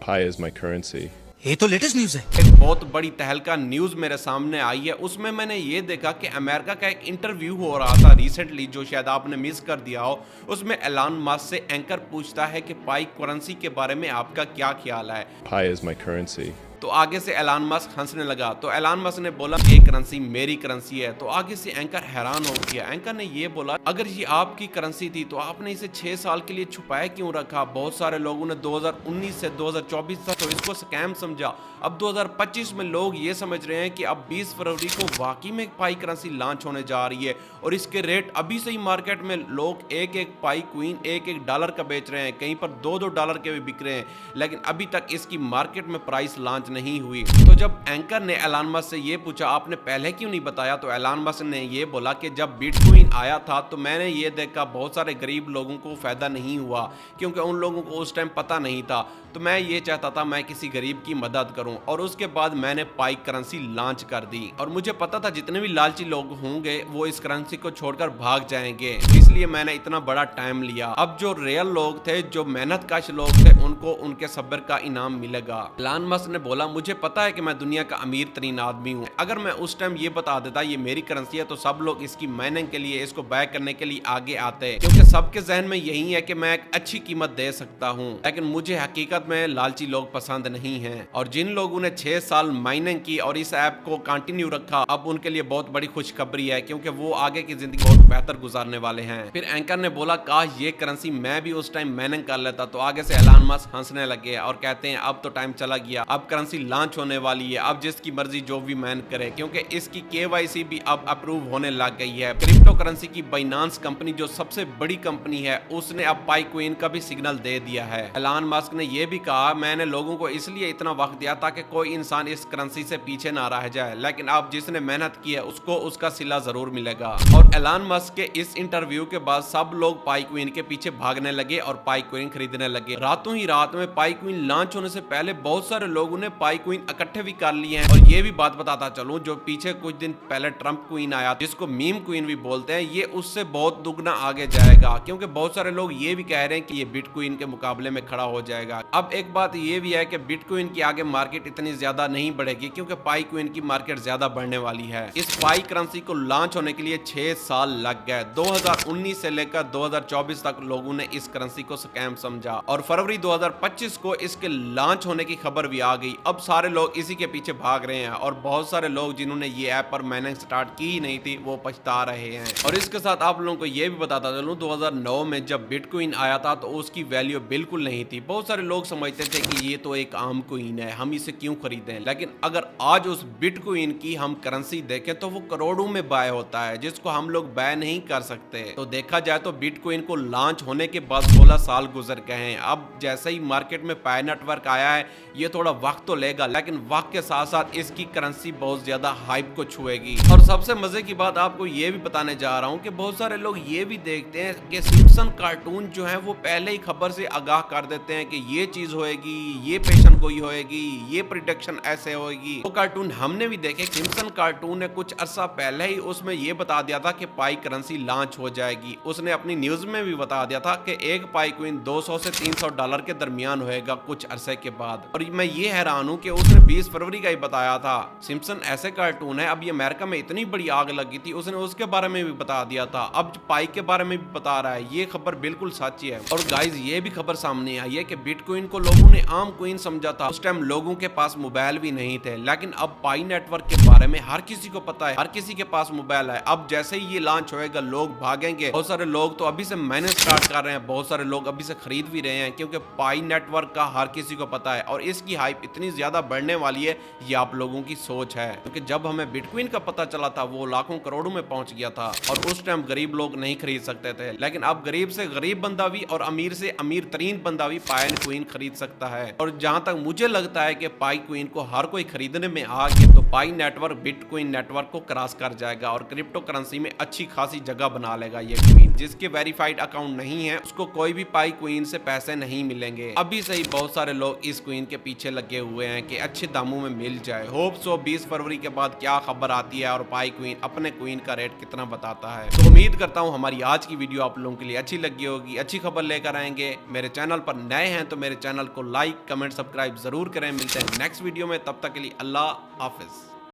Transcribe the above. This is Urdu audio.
Pi is my currency. یہ تو لیٹسٹ نیوز ہے. ایک بہت بڑی تہلکہ نیوز میرے سامنے آئی ہے. اس میں نے یہ دیکھا کہ امریکہ کا ایک انٹرویو ہو رہا تھا ریسنٹلی جو شاید آپ نے مس کر دیا ہو. اس میں ایلان ماسک سے اینکر پوچھتا ہے کہ پائی کرنسی کے بارے میں آپ کا کیا خیال ہے. Pi is my currency. تو آگے سے ایلان ماسک ہنسنے لگا. تو ایلان ماسک نے بولا یہ کرنسی میری کرنسی ہے. تو آگے سے اینکر حیران ہو گیا. اینکر نے یہ بولا اگر یہ آپ کی کرنسی تھی تو آپ نے اسے 6 سال کے لیے چھپایا کیوں رکھا. بہت سارے لوگوں نے 2019 سے 2024 تک تو اس کو سکیم سمجھا. اب 2025 میں لوگ یہ سمجھ رہے ہیں کہ اب 20 فروری کو واقعی میں پائی کرنسی لانچ ہونے جا رہی ہے اور اس کے ریٹ ابھی سے ہی مارکیٹ میں لوگ ایک پائی کوئن $1 کا بیچ رہے ہیں. کہیں پر $2 کے بھی بک رہے ہیں لیکن ابھی تک اس کی مارکیٹ میں پرائس لانچ نہیں ہوئی. تو جب اینکر نے ایلان ماسک سے یہ پوچھا آپ نے پہلے کیوں نہیں بتایا تو ایلان ماسک نے یہ بولا کہ جب بٹ کوئن آیا تھا تو میں نے یہ دیکھا بہت سارے غریب لوگوں کو فائدہ نہیں ہوا کیونکہ ان لوگوں کو اس ٹائم پتہ نہیں تھا. تو میں یہ چاہتا تھا میں کسی غریب کی مدد کروں اور اس کے بعد میں نے پائی کرنسی لانچ کر دی اور مجھے پتا تھا جتنے بھی لالچی لوگ ہوں گے وہ اس کرنسی کو چھوڑ کر بھاگ جائیں گے اس لیے میں نے اتنا بڑا ٹائم لیا. اب جو ریئل لوگ تھے جو محنت کش لوگ تھے ان کو ان کے صبر کا انعام ملے گا. ایلان ماسک نے بولا مجھے پتا ہے کہ میں دنیا کا امیر ترین آدمی ہوں. اگر میں اس ٹائم یہ بتا دیتا یہ میری کرنسی ہے تو سب لوگ اس کی مائننگ کے لیے اس کو بائی کرنے کے لیے آگے آتے کیونکہ سب کے ذہن میں یہی ہے کہ میں ایک اچھی قیمت دے سکتا ہوں. لیکن مجھے حقیقت میں لالچی لوگ پسند نہیں ہیں اور جن لوگوں نے 6 سال مائننگ کی اور اس ایپ کو کنٹینیو رکھا اب ان کے لیے بہت بڑی خوشخبری ہے کیونکہ وہ آگے کی زندگی بہت بہتر گزارنے والے ہیں. پھر اینکر نے بولا کاش یہ کرنسی میں بھی اس ٹائم مائننگ کر لیتا. تو آگے سے ایلان ماسک ہنسنے لگے اور کہتے ہیں اب تو ٹائم چلا گیا اب کرنسی لانچ ہونے والی ہے اب جس کی مرضی جو بھی مائن کرے کیونکہ اس کی KYC بھی اب اپروو ہونے لگ گئی ہے. کرپٹو کرنسی کی بائنانس کمپنی جو سب سے بڑی کمپنی ہے اس نے اب پائی کوئن کا بھی سگنل دے دیا ہے. ایلان ماسک نے یہ بھی کہا میں نے لوگوں کو اس لیے اتنا وقت دیا تاکہ کوئی انسان اس کرنسی سے پیچھے نہ رہ جائے لیکن اب جس نے محنت کی ہے اس کو اس کا صلہ ضرور ملے گا. اور ایلان ماسک کے اس انٹرویو کے بعد سب لوگ پائی کوئن کے پیچھے بھاگنے لگے اور پائی کوئن خریدنے لگے. راتوں ہی رات میں پائی کوئن لانچ ہونے سے پہلے بہت سارے لوگوں نے پائی کوئن اکٹھے بھی کر لیے ہیں. اور یہ بھی بات بتاتا چلوں جو پیچھے کچھ دن پہلے ٹرمپ کوئن آیا جس کو میم کوئن بھی بولتے ہیں یہ اس سے بہت دگنا آگے جائے گا کیونکہ بہت سارے لوگ یہ بھی کہہ رہے ہیں کہ یہ بٹ کوئن کے مقابلے میں کھڑا ہو جائے گا. اب ایک بات یہ بھی ہے کہ بٹ کوئن کی آگے مارکیٹ اتنی زیادہ نہیں بڑھے گی کیونکہ پائی کوئن کی مارکیٹ زیادہ بڑھنے والی ہے. اس پائی کرنسی کو لانچ ہونے کے لیے 6 سال لگ گئے. 2019 سے لے کر 2024 تک لوگوں نے اس کرنسی کو سکیم سمجھا اور فروری 2025 کو اس کے لانچ ہونے کی خبر بھی آ گئی. اب سارے لوگ اسی کے پیچھے بھاگ رہے ہیں اور بہت سارے لوگ جنہوں نے یہ ایپ پر مائننگ سٹارٹ کی ہی نہیں تھی وہ پچھتا رہے ہیں. اور اس کے ساتھ آپ لوگوں کو یہ بھی بتاتا چلوں 2009 میں جب بٹ کوئن آیا تھا تو اس کی ویلیو بالکل نہیں تھی. بہت سارے لوگ سمجھتے تھے کہ یہ تو ایک عام کوئن ہے ہم اسے کیوں خریدیں لیکن اگر آج اس بٹ کوئن کی ہم کرنسی دیکھیں تو وہ کروڑوں میں بائی ہوتا ہے جس کو ہم لوگ بائی نہیں کر سکتے. تو دیکھا جائے تو بٹ کوئن کو لانچ ہونے کے بعد 16 سال گزر گئے ہیں. اب جیسے ہی مارکیٹ میں پائی نیٹ ورک آیا ہے یہ تھوڑا وقت تو لے گا لیکن وقت کے ساتھ ساتھ اس کی کرنسی بہت زیادہ ہائپ کو چھوئے گی. اور سب سے مزے کی بات آپ کو یہ بھی بتانے جا رہا ہوں کہ بہت سارے لوگ یہ بھی دیکھتے ہیں کہ سمپسن کارٹون جو ہے وہ پہلے ہی خبر سے آگاہ کر دیتے ہیں کہ یہ چیز ہوئے گی یہ پیشن گوئی ہوئے گی یہ پریڈکشن ایسے ہوئے گی. وہ کارٹون ہم نے بھی دیکھے. سمپسن کارٹون نے کچھ عرصہ پہلے ہی اس میں یہ بتا دیا تھا کہ پائی کرنسی لانچ ہو جائے گی. اس نے اپنی نیوز میں بھی بتا دیا تھا کہ ایک پائی کوئن $200 سے $300 کے درمیان ہوئے گا کچھ عرصے کے بعد. اور میں یہ حیران ہوں کہ اس نے 20 فروری کا ہی بتایا تھا. سمپسن ایسے کارٹون ہے اب یہ امریکہ میں اتنی بڑی آگ لگی تھی اس نے اس کے بارے میں بھی بتا دیا تھا اب پائی کے بارے میں بھی بتا رہا ہے. یہ خبر بالکل سچی ہے. اور گائز یہ بھی خبر سامنے آئی ہے کہ بٹ کوئن کو لوگوں نے عام کوئن سمجھا تھا. اس ٹائم لوگوں کے پاس موبائل بھی نہیں تھے لیکن اب پائی نیٹ ورک کے بارے میں ہر کسی کو پتا ہے ہر کسی کے پاس موبائل ہے. اب جیسے ہی یہ لانچ ہوئے گا لوگ بھاگیں گے. بہت سارے لوگ تو ابھی سے مائننگ سٹارٹ کر رہے ہیں بہت سارے لوگ ابھی سے خرید بھی رہے ہیں کیونکہ پائی نیٹ ورک کا ہر کسی کو پتا ہے اور اس کی ہائپ اتنی زیادہ بڑھنے والی ہے یہ آپ لوگوں کی سوچ ہے کیونکہ جب ہمیں بٹ کوئن کا پتا چلا تھا وہ لاکھوں کروڑوں میں پہنچ گیا تھا اور اس ٹائم غریب لوگ نہیں خرید سکتے تھے لیکن اب غریب سے غریب بندہ بھی اور امیر سے امیر ترین بندہ بھی پائی کوئن خرید سکتا ہے. اور جہاں تک مجھے لگتا ہے کہ پائی کوئن کو ہر کوئی خریدنے میں آ گیا تو Pi network bitcoin network کو کراس کر جائے گا اور کرپٹو کرنسی میں اچھی خاصی جگہ بنا لے گا. یہ کوئن جس کے ویریفائڈ اکاؤنٹ نہیں ہے اس کو کوئی بھی پائی کوئن سے پیسے نہیں ملیں گے. ابھی سے ہی بہت سارے لوگ اس کوئن کے پیچھے لگے ہوئے ہوئے ہیں کہ اچھے داموں میں مل جائے. ہوپ سو 20 فروری کے بعد کیا خبر آتی ہے اور پائی کوئن اپنے کوئن کا ریٹ کتنا بتاتا ہے. تو امید کرتا ہوں ہماری آج کی ویڈیو آپ لوگوں کے لیے اچھی لگی ہوگی. اچھی خبر لے کر آئیں گے. میرے چینل پر نئے ہیں تو میرے چینل کو لائک کمنٹ سبسکرائب ضرور کریں. ملتے ہیں نیکسٹ ویڈیو میں, تب تک کے لیے اللہ حافظ.